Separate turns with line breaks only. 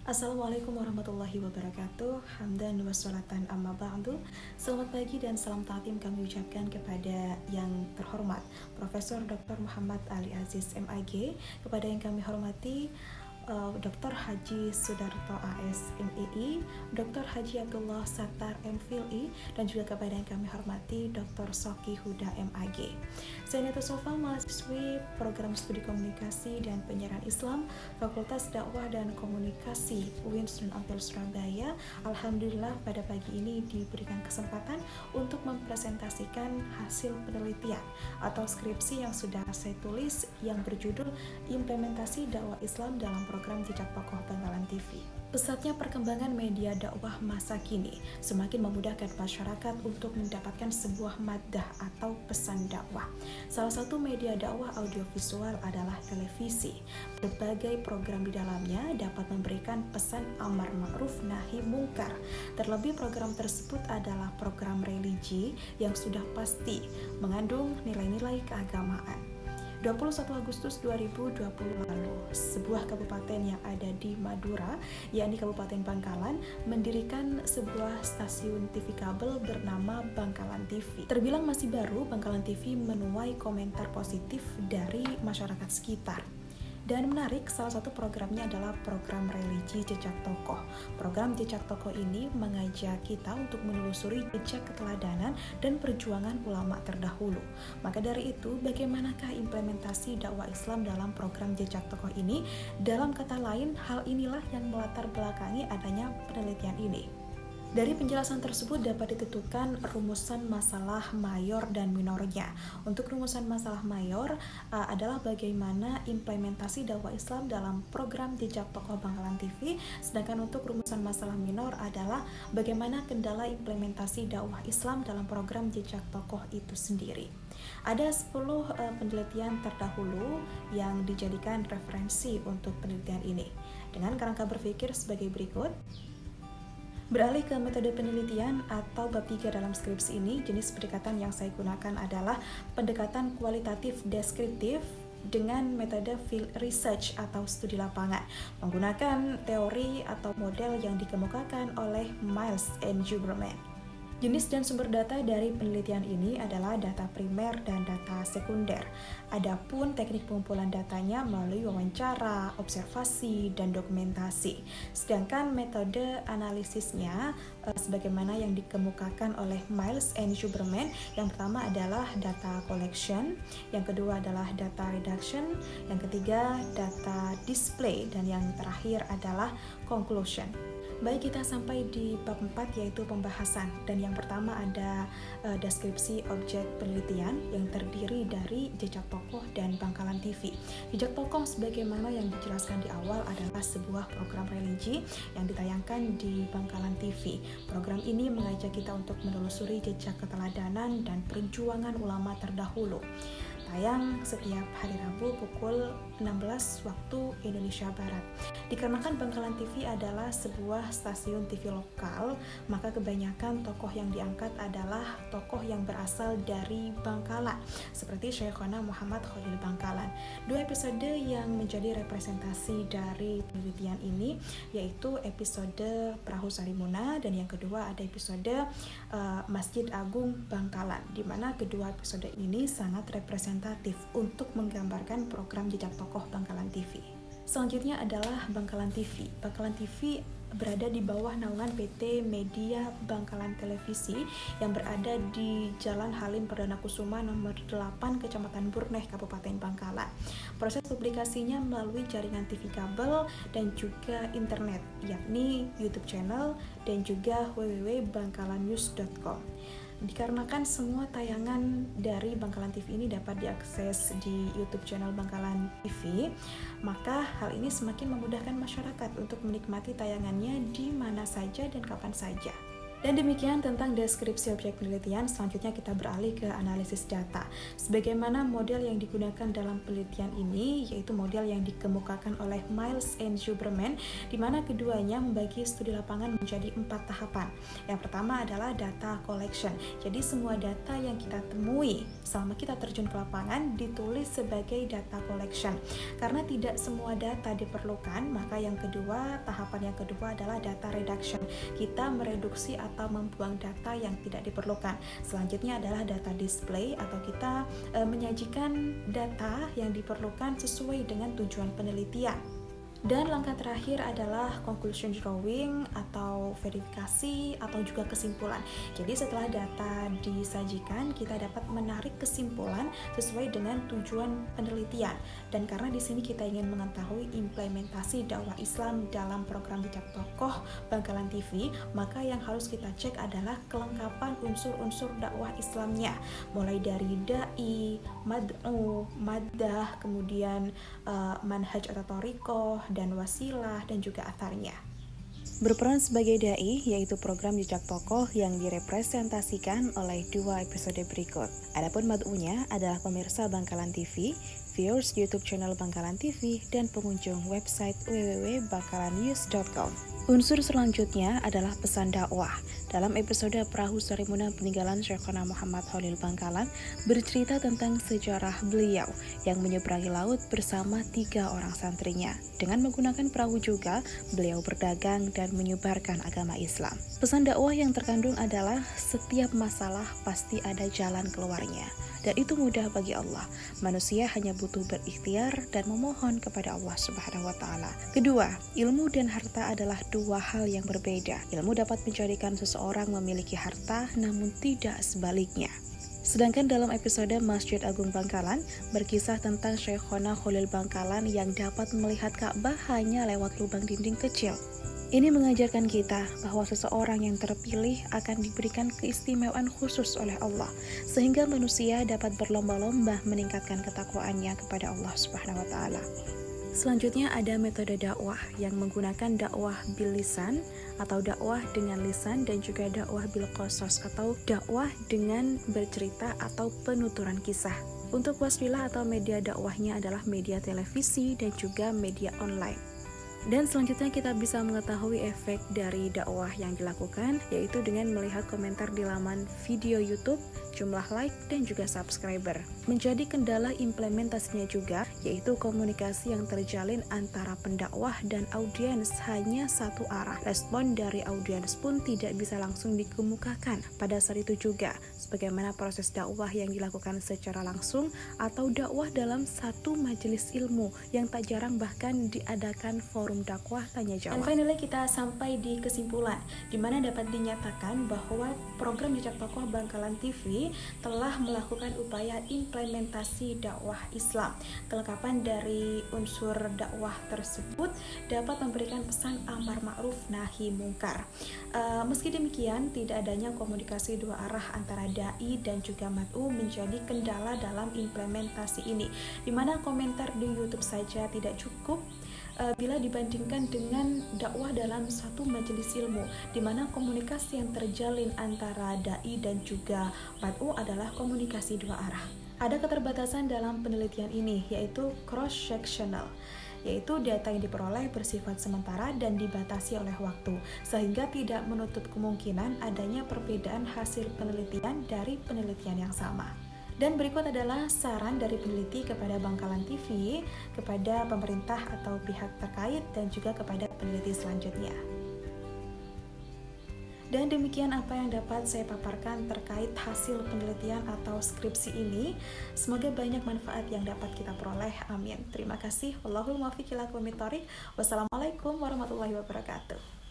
Assalamualaikum warahmatullahi wabarakatuh. Hamdan wa sholatan amma ba'du. Selamat pagi dan salam ta'zim kami ucapkan kepada yang terhormat Profesor Dr. Muhammad Ali Aziz MAG, kepada yang kami hormati Dr. Haji Sudarto AS MII, Dr. Haji Abdullah Sattar MPhilI, dan juga kepada yang kami hormati Dr. Soki Huda MAG. Saya Neta Sofa, mahasiswi Program Studi Komunikasi dan Penyiaran Islam, Fakultas Dakwah dan Komunikasi UIN Sunan Ampel Surabaya. Alhamdulillah pada pagi ini diberikan kesempatan untuk mempresentasikan hasil penelitian atau skripsi yang sudah saya tulis yang berjudul Implementasi Dakwah Islam dalam Program Jejak Tokoh Bangkalan TV. Pesatnya perkembangan media dakwah masa kini semakin memudahkan masyarakat untuk mendapatkan sebuah maddah atau pesan dakwah. Salah satu media dakwah audiovisual adalah televisi. Berbagai program di dalamnya dapat memberikan pesan amar ma'ruf nahi mungkar. Terlebih program tersebut adalah program religi yang sudah pasti mengandung nilai-nilai keagamaan. 21 Agustus 2020 lalu, sebuah kabupaten yang ada di Madura, yakni Kabupaten Bangkalan, mendirikan sebuah stasiun TV kabel bernama Bangkalan TV. Terbilang masih baru, Bangkalan TV menuai komentar positif dari masyarakat sekitar. Dan menarik, salah satu programnya adalah program religi Jejak Tokoh. Program Jejak Tokoh ini mengajak kita untuk menelusuri jejak keteladanan dan perjuangan ulama terdahulu. Maka dari itu, bagaimanakah implementasi dakwah Islam dalam program Jejak Tokoh ini? Dalam kata lain, hal inilah yang melatar belakangi adanya penelitian ini. Dari penjelasan tersebut dapat ditentukan rumusan masalah mayor dan minornya. Untuk rumusan masalah mayor adalah bagaimana implementasi dakwah Islam dalam program Jejak Tokoh Bangkalan TV, sedangkan untuk rumusan masalah minor adalah bagaimana kendala implementasi dakwah Islam dalam program Jejak Tokoh itu sendiri. Ada 10 penelitian terdahulu yang dijadikan referensi untuk penelitian ini. Dengan kerangka berpikir sebagai berikut. Beralih ke metode penelitian atau bab 3 dalam skripsi ini, jenis pendekatan yang saya gunakan adalah pendekatan kualitatif deskriptif dengan metode field research atau studi lapangan, menggunakan teori atau model yang dikemukakan oleh Miles and Huberman. Jenis dan sumber data dari penelitian ini adalah data primer dan data sekunder. Adapun teknik pengumpulan datanya melalui wawancara, observasi, dan dokumentasi. Sedangkan metode analisisnya sebagaimana yang dikemukakan oleh Miles and Huberman, yang pertama adalah data collection, yang kedua adalah data reduction, yang ketiga data display, dan yang terakhir adalah conclusion. Baik, kita sampai di bab 4 yaitu pembahasan, dan yang pertama ada deskripsi objek penelitian yang terdiri dari Jejak Tokoh dan Bangkalan TV. Jejak Tokoh sebagaimana yang dijelaskan di awal adalah sebuah program religi yang ditayangkan di Bangkalan TV. Program ini mengajak kita untuk menelusuri jejak keteladanan dan perjuangan ulama terdahulu. Tayang setiap hari Rabu pukul 16 waktu Indonesia Barat. Dikarenakan Bangkalan TV adalah sebuah stasiun TV lokal, maka kebanyakan tokoh yang diangkat adalah tokoh yang berasal dari Bangkalan, seperti Syekhona Muhammad Khalil Bangkalan. 2 episode yang menjadi representasi dari penelitian ini yaitu episode Perahu Sarimuna, dan yang kedua ada episode Masjid Agung Bangkalan, di mana kedua episode ini sangat representatif untuk menggambarkan program Jejak Tokoh Bangkalan TV. Selanjutnya adalah Bangkalan TV. Bangkalan TV berada di bawah naungan PT Media Bangkalan Televisi yang berada di Jalan Halim Perdana Kusuma nomor 8 Kecamatan Burneh, Kabupaten Bangkalan. Proses publikasinya melalui jaringan TV kabel dan juga internet, yakni YouTube channel dan juga www.bangkalannews.com. Dikarenakan semua tayangan dari Bangkalan TV ini dapat diakses di YouTube channel Bangkalan TV, maka hal ini semakin memudahkan masyarakat untuk menikmati tayangannya di mana saja dan kapan saja. Dan demikian tentang deskripsi objek penelitian. Selanjutnya kita beralih ke analisis data. Sebagaimana model yang digunakan dalam penelitian ini, yaitu model yang dikemukakan oleh Miles and Huberman, di mana keduanya membagi studi lapangan menjadi 4 tahapan. Yang pertama adalah data collection. Jadi semua data yang kita temui selama kita terjun ke lapangan ditulis sebagai data collection. Karena tidak semua data diperlukan, maka tahapan yang kedua adalah data reduction. Kita mereduksi atau membuang data yang tidak diperlukan. Selanjutnya adalah data display, atau kita menyajikan data yang diperlukan sesuai dengan tujuan penelitian. Dan langkah terakhir adalah conclusion drawing atau verifikasi atau juga kesimpulan. Jadi setelah data disajikan, kita dapat menarik kesimpulan sesuai dengan tujuan penelitian. Dan karena di sini kita ingin mengetahui implementasi dakwah Islam dalam program Jejak Tokoh Bangkalan TV, maka yang harus kita cek adalah kelengkapan unsur-unsur dakwah Islamnya, mulai dari dai, mad'u, maddah, kemudian manhaj atau thariqah, dan wasilah, dan juga atharnya. Berperan sebagai dai, yaitu program Jejak Tokoh yang direpresentasikan oleh 2 episode berikut. Adapun mad'unya adalah pemirsa Bangkalan TV, viewers YouTube channel Bangkalan TV, dan pengunjung website www.bangkalannews.com. Unsur selanjutnya adalah pesan dakwah. Dalam episode Perahu Sarimunah peninggalan Syekhona Muhammad Khalil Bangkalan bercerita tentang sejarah beliau yang menyeberangi laut bersama 3 orang santrinya. Dengan menggunakan perahu juga, beliau berdagang dan menyebarkan agama Islam. Pesan dakwah yang terkandung adalah setiap masalah pasti ada jalan keluarnya. Dan itu mudah bagi Allah. Manusia hanya butuh berikhtiar dan memohon kepada Allah Subhanahu wa Ta'ala. Kedua, ilmu dan harta adalah 2 hal yang berbeda. Ilmu dapat menjadikan seseorang memiliki harta, namun tidak sebaliknya. Sedangkan dalam episode Masjid Agung Bangkalan berkisah tentang Syekhona Khalil Bangkalan yang dapat melihat Ka'bah hanya lewat lubang dinding kecil. Ini mengajarkan kita bahwa seseorang yang terpilih akan diberikan keistimewaan khusus oleh Allah, sehingga manusia dapat berlomba-lomba meningkatkan ketakwaannya kepada Allah Subhanahu wa Ta'ala. Selanjutnya ada metode dakwah yang menggunakan dakwah bil lisan atau dakwah dengan lisan, dan juga dakwah bil qasas atau dakwah dengan bercerita atau penuturan kisah. Untuk wasilah atau media dakwahnya adalah media televisi dan juga media online. Dan selanjutnya kita bisa mengetahui efek dari dakwah yang dilakukan, yaitu dengan melihat komentar di laman video YouTube, jumlah like, dan juga subscriber. Menjadi kendala implementasinya juga, yaitu komunikasi yang terjalin antara pendakwah dan audiens hanya satu arah. Respon dari audiens pun tidak bisa langsung dikemukakan. Pada saat itu juga, sebagaimana proses dakwah yang dilakukan secara langsung atau dakwah dalam satu majelis ilmu yang tak jarang bahkan diadakan forum dakwah tanya jawab. Dan finally kita sampai di kesimpulan, di mana dapat dinyatakan bahwa program Jejak Tokoh Bangkalan TV telah melakukan upaya implementasi dakwah Islam. Kelengkapan dari unsur dakwah tersebut dapat memberikan pesan amar ma'ruf nahi mungkar. Meski demikian, tidak adanya komunikasi 2 arah antara dai dan juga mad'u menjadi kendala dalam implementasi ini, di mana komentar di YouTube saja tidak cukup bila dibandingkan dengan dakwah dalam satu majelis ilmu, di mana komunikasi yang terjalin antara dai dan juga mad'u adalah komunikasi 2 arah. Ada keterbatasan dalam penelitian ini, yaitu cross-sectional, yaitu data yang diperoleh bersifat sementara dan dibatasi oleh waktu, sehingga tidak menutup kemungkinan adanya perbedaan hasil penelitian dari penelitian yang sama. Dan berikut adalah saran dari peneliti kepada Bangkalan TV, kepada pemerintah atau pihak terkait, dan juga kepada peneliti selanjutnya. Dan demikian apa yang dapat saya paparkan terkait hasil penelitian atau skripsi ini. Semoga banyak manfaat yang dapat kita peroleh. Amin. Terima kasih. Wallahul muwaffiq ila aqwamit thoriq. Wassalamualaikum warahmatullahi wabarakatuh.